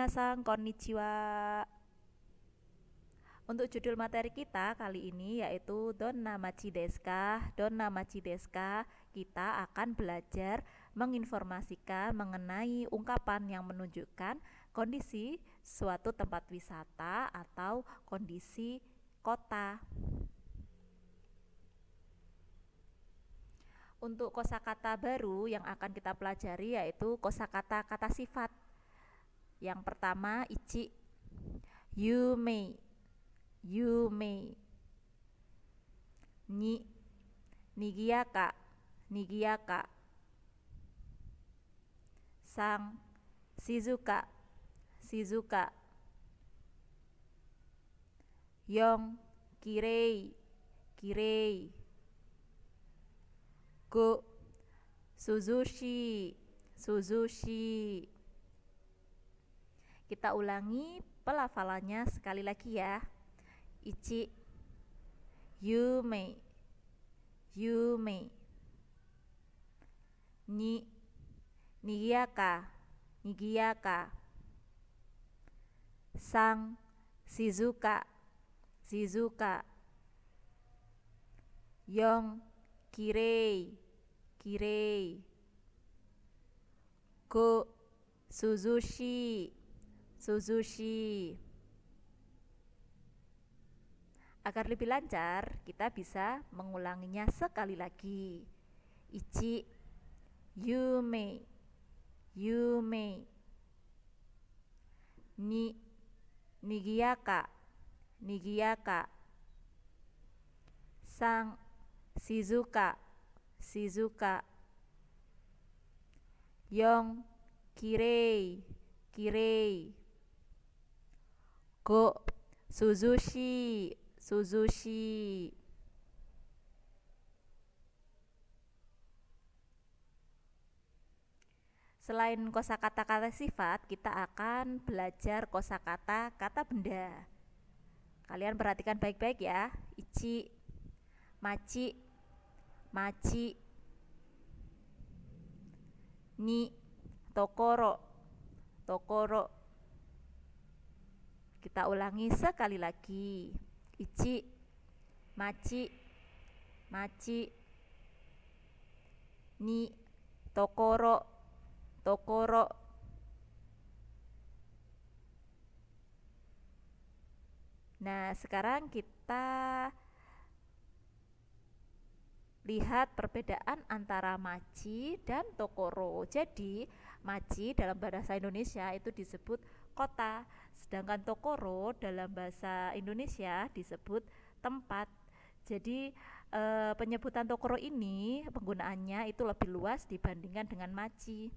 Minasan konnichiwa. Untuk judul materi kita kali ini yaitu Donna machi desu ka? Donna machi desu ka? Kita akan belajar menginformasikan mengenai ungkapan yang menunjukkan kondisi suatu tempat wisata atau kondisi kota. Untuk kosakata baru yang akan kita pelajari yaitu kosakata kata sifat. Yang pertama ichi, yumei, yumei. Ni, nigiyaka, nigiyaka. Sang, shizuka, shizuka. Yong, kirei, kirei. Go, suzushi, suzushi. Kita ulangi pelafalannya sekali lagi ya. Ichi, yumei, yumei. Ni, nigiyaka, nigiyaka. Sang, shizuka, shizuka. Yong, kirei, kirei. Go, suzushi, suzushi. Agar lebih lancar, kita bisa mengulanginya sekali lagi. Ichi, yumei, yumei. Ni, nigiyaka, nigiyaka. Sang, shizuka, shizuka. Yong, kirei, kirei. Go, suzushi, suzushi. Selain kosakata kata sifat, kita akan belajar kosakata kata benda. Kalian perhatikan baik-baik ya. Ichi, machi, machi. Ni, tokoro, tokoro. Kita ulangi sekali lagi. Ichi, machi, machi. Ni, tokoro, tokoro. Nah, sekarang kita lihat perbedaan antara machi dan tokoro. Jadi, machi dalam bahasa Indonesia itu disebut kota, sedangkan tokoro dalam bahasa Indonesia disebut tempat. Jadi, penyebutan tokoro ini penggunaannya itu lebih luas dibandingkan dengan machi.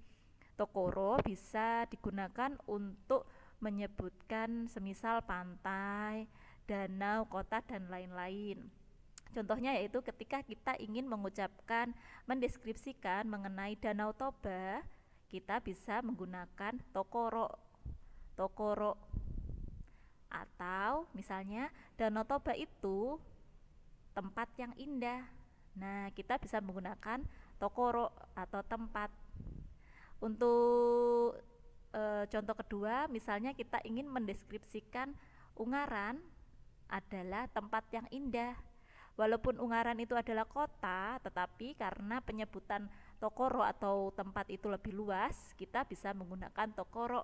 Tokoro bisa digunakan untuk menyebutkan semisal pantai, danau, kota, dan lain-lain. Contohnya yaitu ketika kita ingin mengucapkan, mendeskripsikan mengenai Danau Toba, kita bisa menggunakan tokoro, tokoro. Atau misalnya Danau Toba itu tempat yang indah. Nah, kita bisa menggunakan tokoro atau tempat. Untuk contoh kedua, misalnya kita ingin mendeskripsikan Ungaran adalah tempat yang indah. Walaupun Ungaran itu adalah kota, tetapi karena penyebutan tokoro atau tempat itu lebih luas, kita bisa menggunakan tokoro.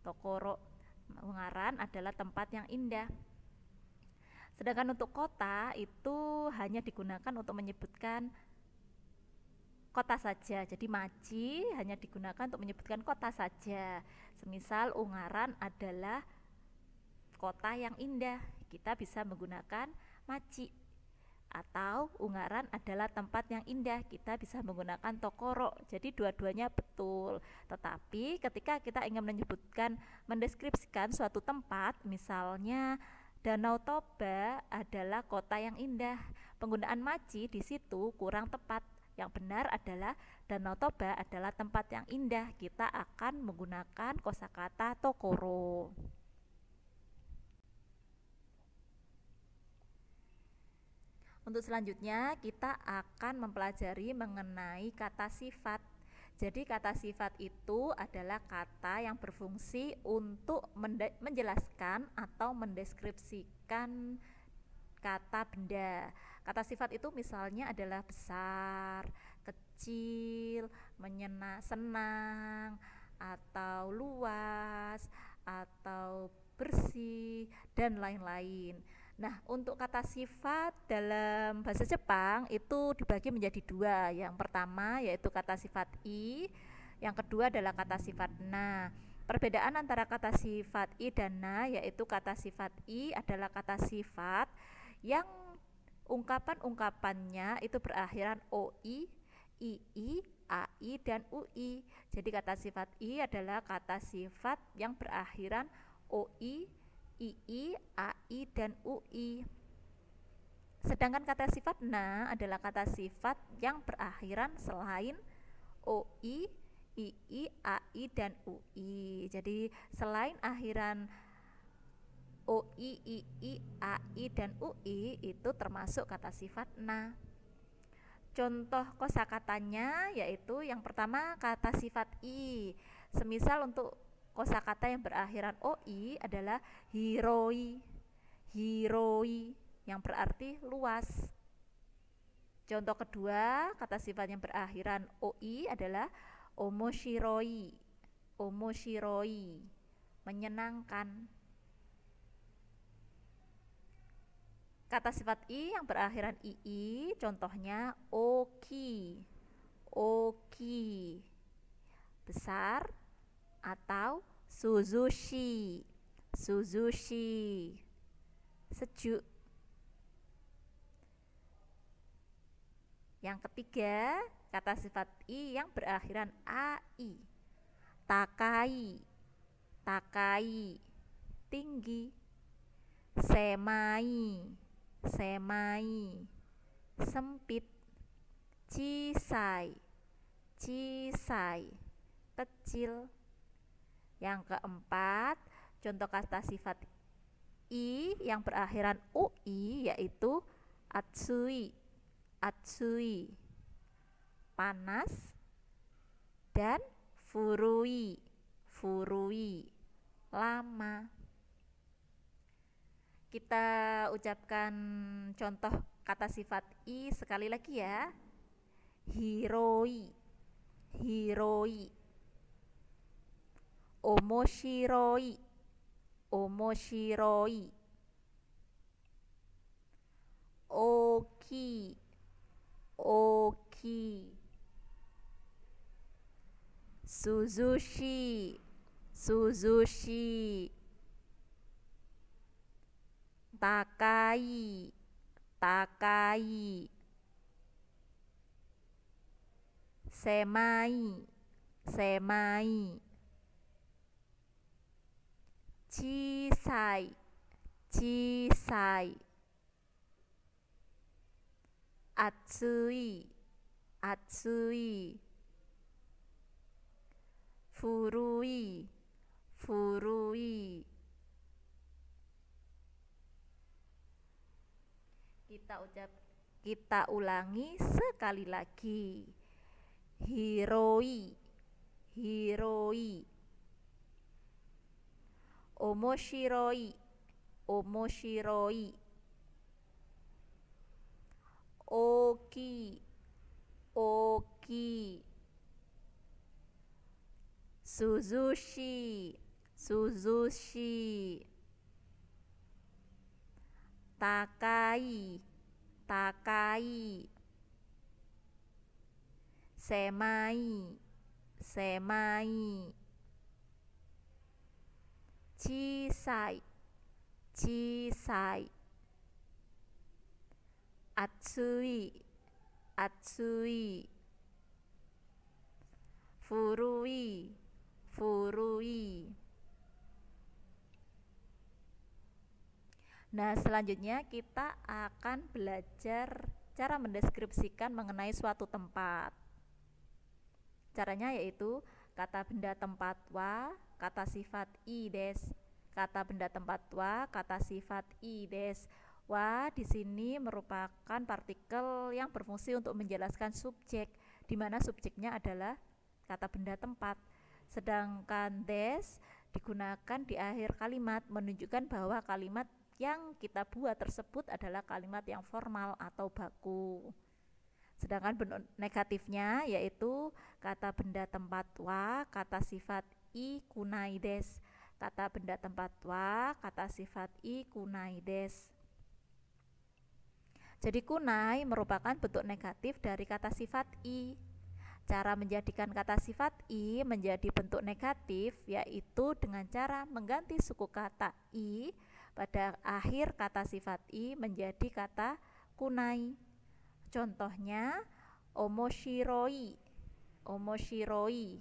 Tokoro, Ungaran adalah tempat yang indah. Sedangkan untuk kota itu hanya digunakan untuk menyebutkan kota saja. Jadi machi hanya digunakan untuk menyebutkan kota saja. Semisal Ungaran adalah kota yang indah, kita bisa menggunakan machi. Atau Ungaran adalah tempat yang indah, kita bisa menggunakan tokoro. Jadi dua-duanya betul. Tetapi ketika kita ingin menyebutkan, mendeskripsikan suatu tempat, misalnya Danau Toba adalah kota yang indah, penggunaan machi di situ kurang tepat. Yang benar adalah Danau Toba adalah tempat yang indah. Kita akan menggunakan kosakata tokoro. Untuk selanjutnya kita akan mempelajari mengenai kata sifat. Jadi kata sifat itu adalah kata yang berfungsi untuk menjelaskan atau mendeskripsikan kata benda. Kata sifat itu misalnya adalah besar, kecil, senang, atau luas, atau bersih, dan lain-lain. Nah, untuk kata sifat dalam bahasa Jepang itu dibagi menjadi dua. Yang pertama yaitu kata sifat i, yang kedua adalah kata sifat na. Perbedaan antara kata sifat i dan na yaitu kata sifat i adalah kata sifat yang ungkapan-ungkapannya itu berakhiran oi, ii, ai, dan ui. Jadi kata sifat i adalah kata sifat yang berakhiran oi, ii, ai, dan ui. Sedangkan kata sifat na adalah kata sifat yang berakhiran selain oi, ii, ai, dan ui. Jadi selain akhiran oi, ii, ai, dan ui itu termasuk kata sifat na. Contoh kosakatanya yaitu yang pertama kata sifat i. Semisal untuk kosakata yang berakhiran oi adalah hiroi. Hiroi yang berarti luas. Contoh kedua, kata sifat yang berakhiran oi adalah omoshiroi. Omoshiroi, menyenangkan. Kata sifat i yang berakhiran ii contohnya oki. Oki, besar, atau suzushi. Suzushi, sejuk. Yang ketiga, kata sifat i yang berakhiran ai. Takai. Takai, tinggi. Semai. Semai, sempit. Cisai. Cisai, kecil. Yang keempat, contoh kata sifat i yang berakhiran ui yaitu atsui. Atsui, panas, dan furui. Furui, lama. Kita ucapkan contoh kata sifat i sekali lagi ya. Hiroi. Hiroi, omoshiroi. Omoshiroi, oki. Oki, suzushi. Suzushi, takai. Takai, semai. Semai, cisai. Cisai, atsui. Atsui, furui. Furui. Kita ulangi sekali lagi. Hiroi. Hiroi, omoshiroi. Omoshiroi, oki. Oki, suzushi. Suzushi, takai. Takai, semai. Semai, cisai. Cisai, atsui. Atsui, furui. Furui. Nah, selanjutnya kita akan belajar cara mendeskripsikan mengenai suatu tempat. Caranya yaitu kata benda tempat wa, kata sifat i des. Kata benda tempat wa, kata sifat i des. Wa di sini merupakan partikel yang berfungsi untuk menjelaskan subjek, di mana subjeknya adalah kata benda tempat. Sedangkan des digunakan di akhir kalimat menunjukkan bahwa kalimat yang kita buat tersebut adalah kalimat yang formal atau baku. Sedangkan bentuk negatifnya yaitu kata benda tempat wa, kata sifat i kunai des. Kata benda tempat wa, kata sifat i kunai des. Jadi kunai merupakan bentuk negatif dari kata sifat i. Cara menjadikan kata sifat i menjadi bentuk negatif yaitu dengan cara mengganti suku kata i pada akhir kata sifat i menjadi kata kunai. Contohnya omoshiroi, omoshiroi.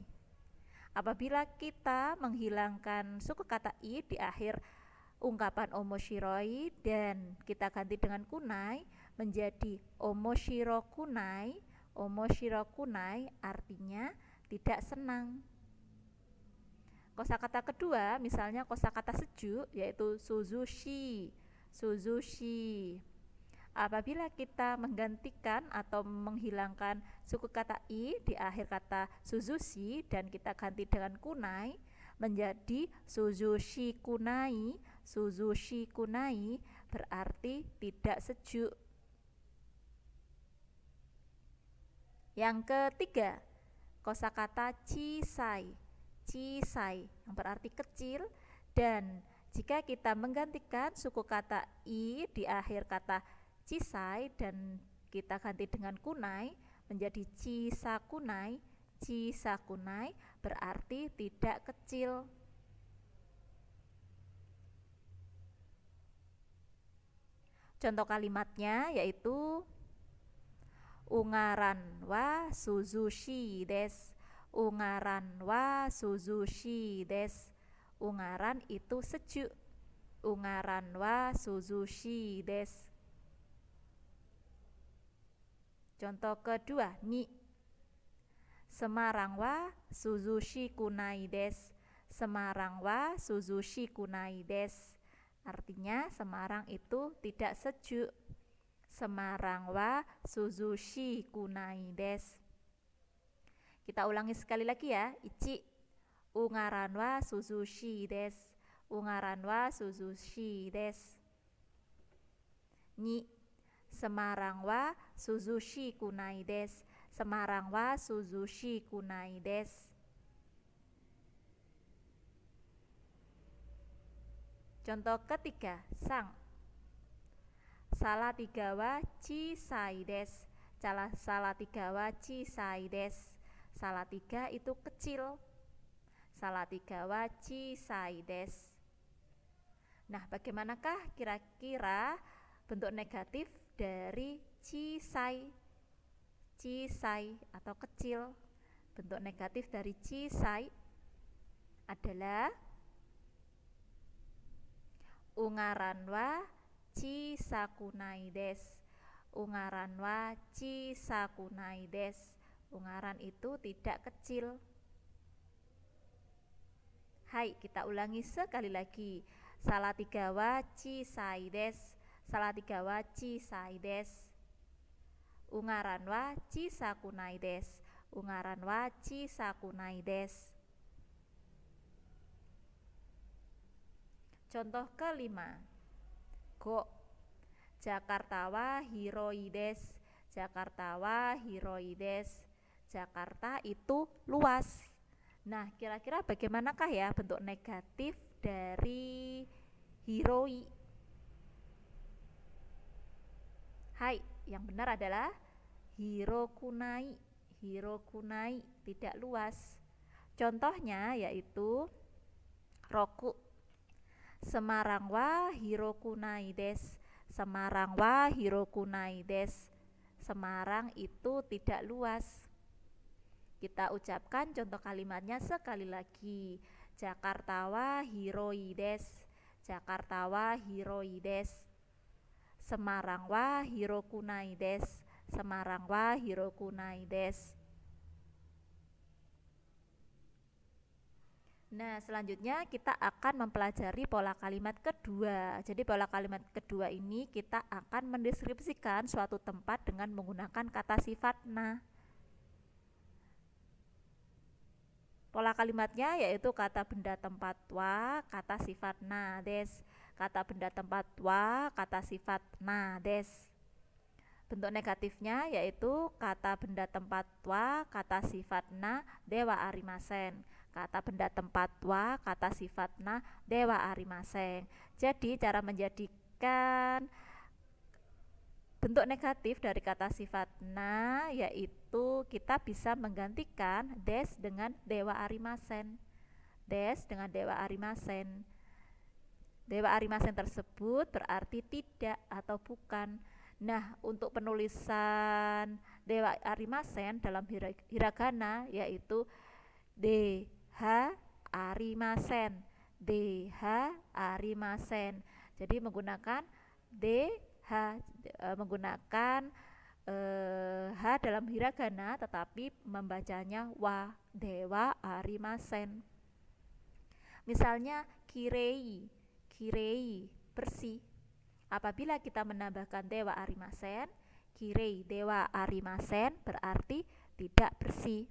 Apabila kita menghilangkan suku kata i di akhir ungkapan omoshiroi dan kita ganti dengan kunai menjadi omoshiro kunai. Omoshiro kunai artinya tidak senang. Kosakata kedua misalnya kosakata sejuk yaitu suzushi, suzushi. Apabila kita menggantikan atau menghilangkan suku kata i di akhir kata suzushi dan kita ganti dengan kunai menjadi suzushi kunai. Suzushi kunai berarti tidak sejuk. Yang ketiga, kosakata chisai, chisai yang berarti kecil, dan jika kita menggantikan suku kata i di akhir kata chisai dan kita ganti dengan kunai menjadi chisakunai, chisakunai berarti tidak kecil. Contoh kalimatnya yaitu ungaran wa suzushi des. Ungaran wa suzushi des. Ungaran itu sejuk. Ungaran wa suzushi des. Contoh kedua, ni. Semarang wa suzushi kunai des. Semarang wa suzushi kunai des. Artinya Semarang itu tidak sejuk. Semarang wa suzushi kunai des. Kita ulangi sekali lagi ya. Ichi, ungaran wa suzushi des. Ungaran wa suzushi des. Ni, Semarang wa suzushi kunai des. Semarang wa suzushi kunai des. Contoh ketiga, sang. Salatiga wa chisai des. Salatiga wa chisai des. Salatiga itu kecil. Salatiga wa chisai des. Nah, bagaimanakah kira-kira bentuk negatif dari chisai? Chisai atau kecil. Bentuk negatif dari chisai adalah ungaran wa chisakunai des. Ungaran wa chisakunai des. Ungaran itu tidak kecil. Hai, kita ulangi sekali lagi. Salatiga wa chisai des. Salatiga wa chisai des. Ungaran wa chisakunai des. Ungaran wa chisakunai des. Contoh kelima, go. Jakarta wa hiroi des. Jakarta wa hiroi des. Jakarta itu luas. Nah, kira-kira bagaimanakah ya bentuk negatif dari hiroi? Hai, yang benar adalah hirokunai. Hirokunai tidak luas. Contohnya yaitu roku. Semarang wa hirokunai des. Semarang wa hirokunai des. Semarang itu tidak luas. Kita ucapkan contoh kalimatnya sekali lagi. Jakarta wa hiroi des. Jakarta wa hiroi des. Semarang wa hirokunai des. Semarang wa hirokunai des. Nah, selanjutnya kita akan mempelajari pola kalimat kedua. Jadi pola kalimat kedua ini kita akan mendeskripsikan suatu tempat dengan menggunakan kata sifat na. Pola kalimatnya yaitu kata benda tempat wa, kata sifat na des. Kata benda tempat wa, kata sifat na des. Bentuk negatifnya yaitu kata benda tempat wa, kata sifat na dewa arimasen. Kata benda tempat wa, kata sifat na dewa arimasen. Jadi cara menjadikan bentuk negatif dari kata sifat na yaitu kita bisa menggantikan des dengan dewa arimasen. Des dengan dewa arimasen. Dewa arimasen tersebut berarti tidak atau bukan. Nah, untuk penulisan dewa arimasen dalam hiragana yaitu DH arimasen. DH arimasen. Jadi menggunakan DH menggunakan H dalam hiragana tetapi membacanya wa, dewa arimasen. Misalnya kirei, kirei bersih. Apabila kita menambahkan dewa arimasen, kirei dewa arimasen berarti tidak bersih.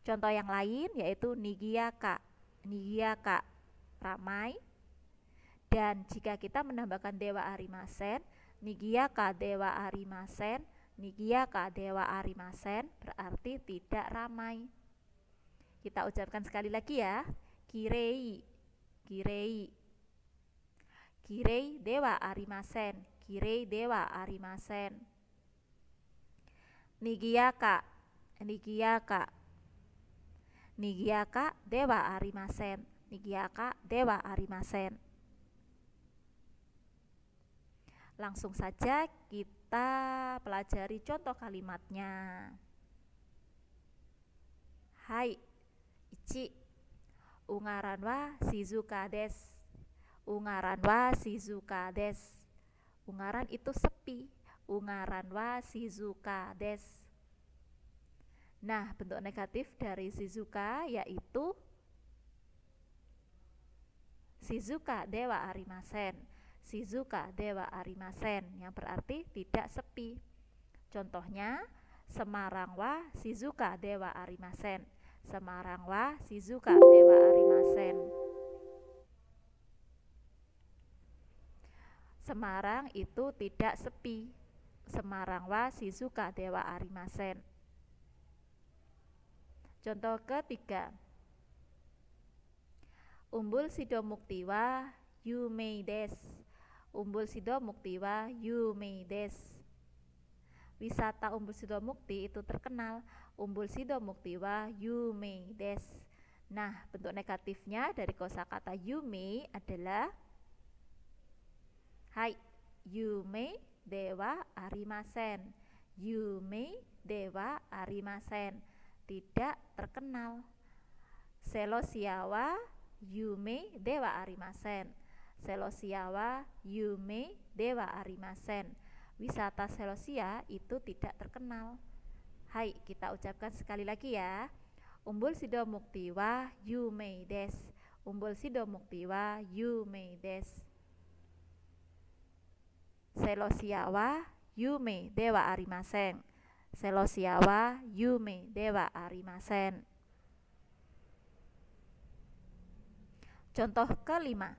Contoh yang lain yaitu nigiyaka, nigiyaka ramai. Dan jika kita menambahkan dewa arimasen, nigiyaka dewa arimasen, nigiyaka dewa arimasen berarti tidak ramai. Kita ucapkan sekali lagi ya. Kirei, kirei. Kirei dewa arimasen, kirei dewa arimasen. Nigiyaka, nigiyaka. Nigiyaka dewa arimasen, nigiyaka dewa arimasen. Langsung saja kita pelajari contoh kalimatnya. Hai, ichi. Ungaran wa shizuka des. Ungaran wa shizuka des. Ungaran itu sepi. Ungaran wa shizuka des. Nah, bentuk negatif dari shizuka yaitu shizuka dewa arimasen. Shizuka dewa arimasen yang berarti tidak sepi. Contohnya Semarang wa shizuka dewa arimasen. Semarang wa shizuka dewa arimasen. Semarang itu tidak sepi. Semarang wa shizuka dewa arimasen. Contoh ketiga. Umbul sido mukti wa yumei des. Umbul sido mukti wa yumei des. Wisata Umbul Sido Mukti itu terkenal. Umbul Sido Mukti wa yumei des. Nah, bentuk negatifnya dari kosakata yumei adalah hai, yumei dewa arimasen. Yumei dewa arimasen, tidak terkenal. Selosiawa yumei dewa arimasen. Selosiawa yumei dewa arimasen. Wisata Selosia itu tidak terkenal. Hai, kita ucapkan sekali lagi ya. Umbul sido mukti wa yumei des. Umbul sido mukti wa yumei des. Selosiawa yumei dewa arimasen. Selosiawa yumei dewa arimasen. Contoh kelima.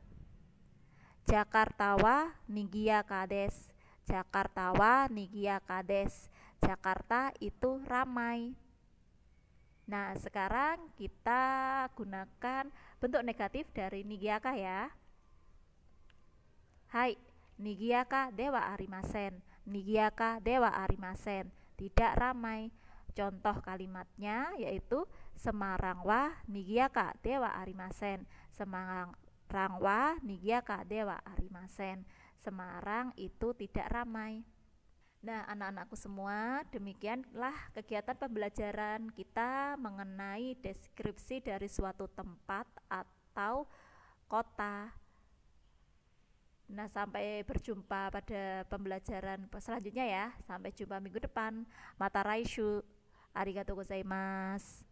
Jakarta wa nigiyaka des. Jakarta wa nigiyaka des. Jakarta itu ramai. Nah, sekarang kita gunakan bentuk negatif dari nigiyaka ya. Hai, nigiyaka dewa arimasen. Nigiyaka dewa arimasen, tidak ramai. Contoh kalimatnya yaitu Semarang wa nigiyaka dewa arimasen. Semarang wa nigiyaka dewa arimasen. Semarang itu tidak ramai. Nah, anak-anakku semua, demikianlah kegiatan pembelajaran kita mengenai deskripsi dari suatu tempat atau kota. Nah, sampai berjumpa pada pembelajaran selanjutnya ya. Sampai jumpa minggu depan. Mata raishu. Arigatou gozaimasu.